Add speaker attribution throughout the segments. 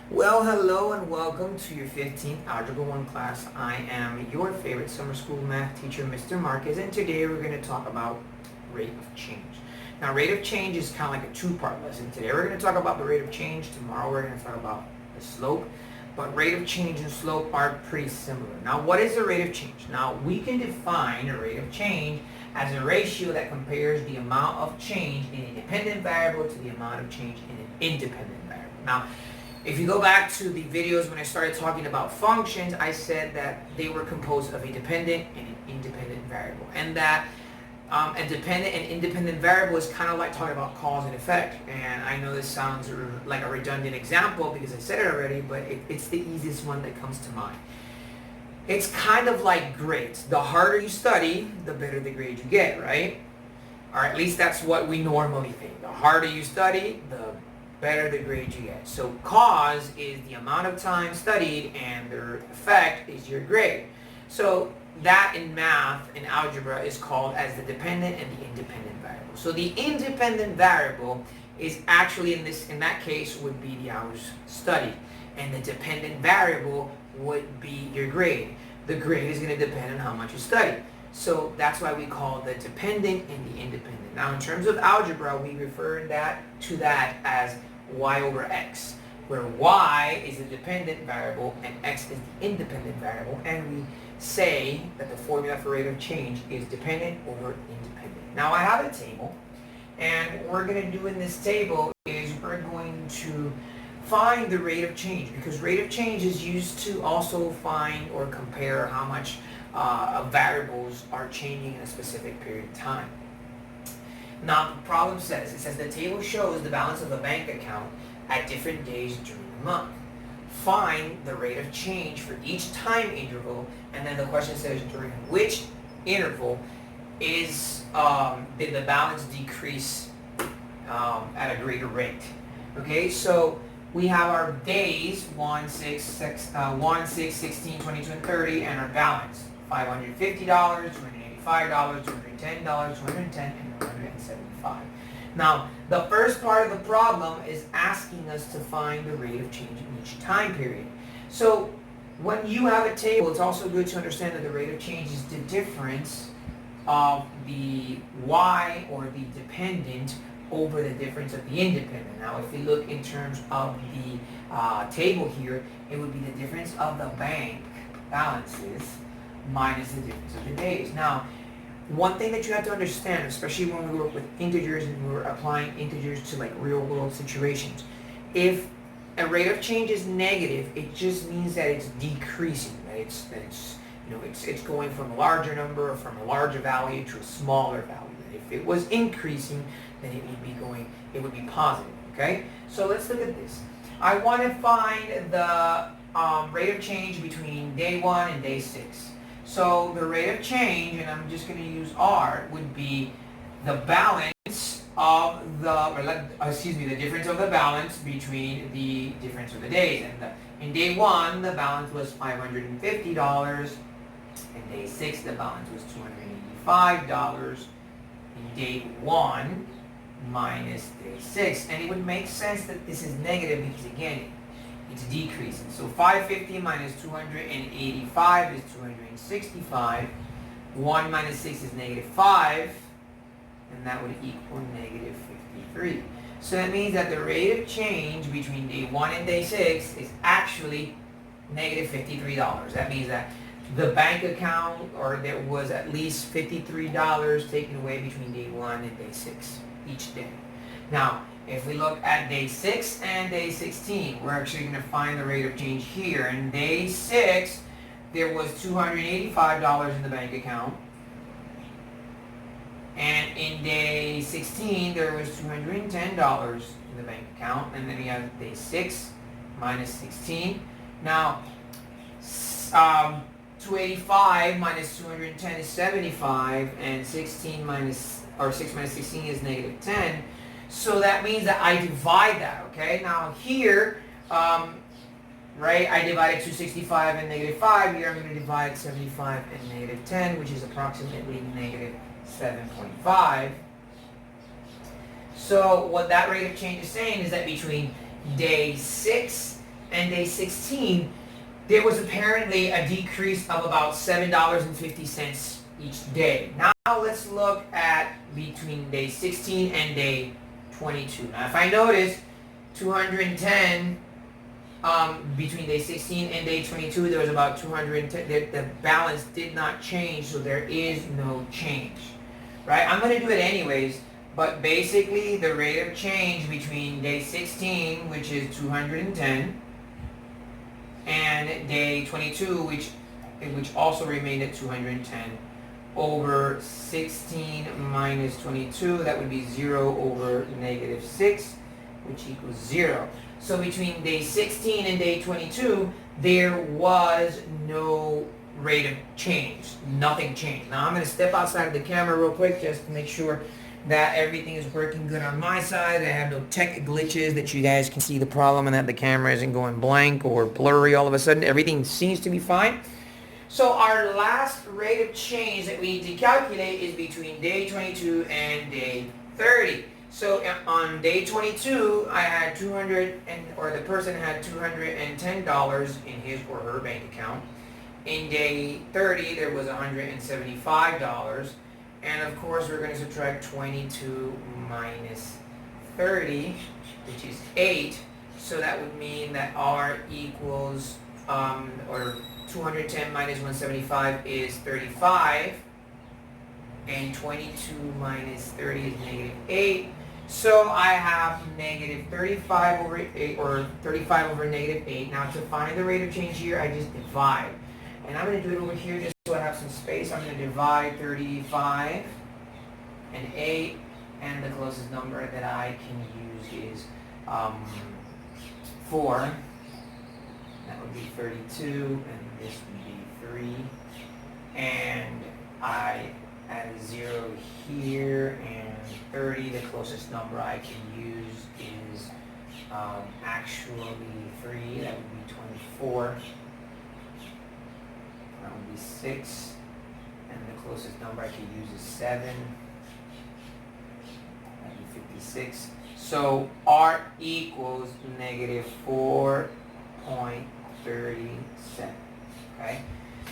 Speaker 1: Well, hello and welcome to your 15th Algebra 1 class. I am your favorite summer school math teacher, Mr. Marquez, and today we're going to talk about rate of change. Now, rate of change is kind of like a two-part lesson. Today we're going to talk about the rate of change. Tomorrow we're going to talk about the slope. But rate of change and slope are pretty similar. Now, what is the rate of change? Now, we can define a rate of change as a ratio that compares the amount of change in a dependent variable to the amount of change in an independent variable. Now, if you go back to the videos when I started talking about functions, I said that they were composed of a dependent and an independent variable. And that a dependent and independent variable is kind of like talking about cause and effect. And I know this sounds like a redundant example because I said it already, but it's the easiest one that comes to mind. It's kind of like grades. The harder you study, the better the grade you get, right? Or at least that's what we normally think. The harder you study, the better the grade you get. So cause is the amount of time studied and the effect is your grade. So that in math, in algebra, is called as the dependent and the independent variable. So the independent variable is actually in that case would be the hours studied. And the dependent variable would be your grade. The grade is going to depend on how much you study. So that's why we call the dependent and the independent. Now in terms of algebra, we refer to that as y over x, where y is the dependent variable and x is the independent variable, and we say that the formula for rate of change is dependent over independent. Now I have a table, and what we're going to do in this table is we're going to find the rate of change, because rate of change is used to also find or compare how much variables are changing in a specific period of time. Now the problem says, the table shows the balance of a bank account at different days during the month. Find the rate of change for each time interval, and then the question says during which interval did the balance decrease at a greater rate. Okay, so we have our days 1, 6, 16, 22, and 30, and our balance $550, $285, $210, $210, and $175. Now, the first part of the problem is asking us to find the rate of change in each time period. So when you have a table, it's also good to understand that the rate of change is the difference of the y or the dependent over the difference of the independent. Now, if we look in terms of the table here, it would be the difference of the bank balances minus the difference of the days. Now, one thing that you have to understand, especially when we work with integers and we're applying integers to like real world situations, if a rate of change is negative, it just means that it's decreasing, that it's going from a larger number or from a larger value to a smaller value. If it was increasing, then it would be positive, okay? So let's look at this. I want to find the rate of change between day 1 and day 6. So the rate of change, and I'm just going to use R, would be the balance of the difference of the balance between the difference of the days. And in day 1, the balance was $550. In day 6, the balance was $285. In day 1 minus day 6. And it would make sense that this is negative because, again, it's decreasing. So 550 minus 285 is 265. 1 minus 6 is negative 5. And that would equal negative 53. So that means that the rate of change between day 1 and day 6 is actually negative $53. That means that the bank account, or there was at least $53 taken away between day 1 and day 6 each day. Now, if we look at day 6 and day 16, we're actually going to find the rate of change here. In day 6, there was $285 in the bank account. And in day 16, there was $210 in the bank account. And then we have day 6 minus 16. Now, 285 minus 210 is 75, and 6 minus 16 is negative 10. So that means that I divide that, okay? Now here, right, I divided 265 and negative 5. Here I'm going to divide 75 and negative 10, which is approximately negative 7.5. So what that rate of change is saying is that between day 6 and and day 16, there was apparently a decrease of about $7.50 each day. Now let's look at between day 16 and day 22. Now if I notice 210 between day 16 and day 22, there was about 210. The balance did not change, so there is no change, right? I'm going to do it anyways, but basically the rate of change between day 16, which is 210, and day 22, which also remained at 210, over 16 minus 22, that would be 0 over negative 6, which equals 0. So between day 16 and day 22, there was no rate of change. Nothing changed. Now I'm going to step outside of the camera real quick just to make sure that everything is working good on my side. I have no tech glitches, that you guys can see the problem and that the camera isn't going blank or blurry all of a sudden. Everything seems to be fine. So our last rate of change that we need to calculate is between day 22 and day 30. So on day 22, I had the person had $210 in his or her bank account. In day 30, there was $175. And of course, we're going to subtract 22 minus 30, which is 8. So that would mean that R equals, or 210 minus 175 is 35. And 22 minus 30 is negative 8. So I have negative 35 over 8, or 35 over negative 8. Now to find the rate of change here, I just divide. And I'm going to do it over here just so I have some space. I'm going to divide 35 and 8. And the closest number that I can use is 4. That would be 32, and this would be 3. And I add a 0 here, and 30, the closest number I can use is actually 3. That would be 24. That would be 6. And the closest number I can use is 7. That would be 56. So R equals negative 4.37. Okay?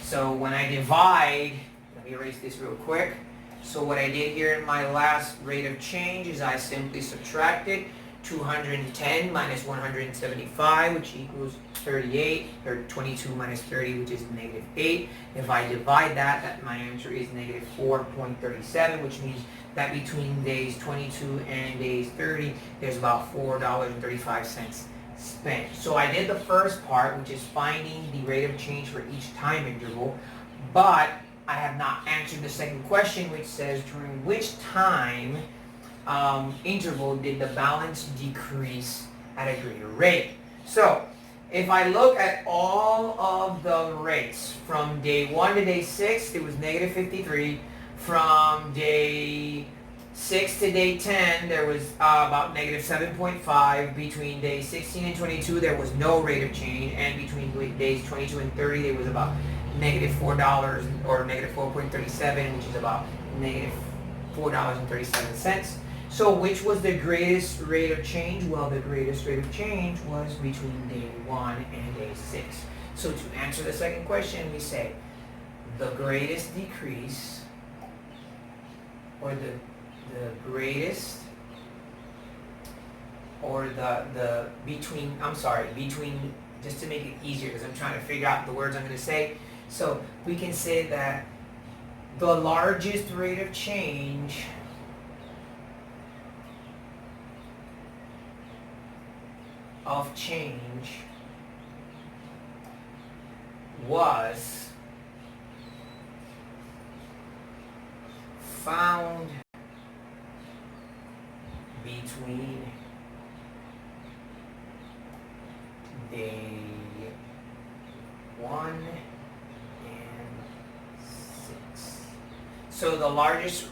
Speaker 1: So when I divide, let me erase this real quick. So what I did here in my last rate of change is I simply subtracted 210 minus 175, which equals 38, or 22 minus 30, which is negative 8. If I divide that, my answer is negative 4.37, which means that between days 22 and days 30, there's about $4.35 spent. So I did the first part, which is finding the rate of change for each time interval, but I have not answered the second question, which says during which time interval did the balance decrease at a greater rate. So if I look at all of the rates from day 1 to day 6, it was negative 53. From day 6 to day 10, there was about negative 7.5. Between day 16 and 22, there was no rate of change. And between days 22 and 30, there was about negative $4, or negative 4.37, which is about negative $4.37. So which was the greatest rate of change? Well, the greatest rate of change was between day 1 and day 6. So to answer the second question, we say the greatest decrease, or the greatest, or between, just to make it easier, because I'm trying to figure out the words I'm going to say. So we can say that the largest rate of change was found between day 1 and 6. So the largest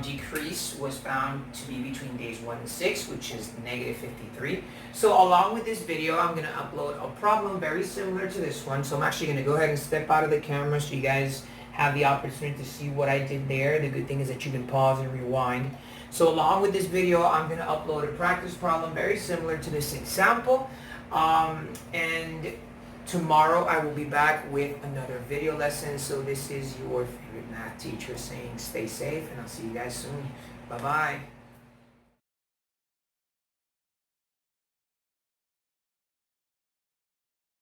Speaker 1: decrease was found to be between days 1 and 6, which is negative 53. So along with this video, I'm going to upload a problem very similar to this one. So I'm actually going to go ahead and step out of the camera so you guys have the opportunity to see what I did there. The good thing is that you can pause and rewind. So along with this video, I'm going to upload a practice problem very similar to this example. And Tomorrow I will be back with another video lesson. So this is your favorite math teacher saying stay safe, and I'll see you guys soon. Bye-bye.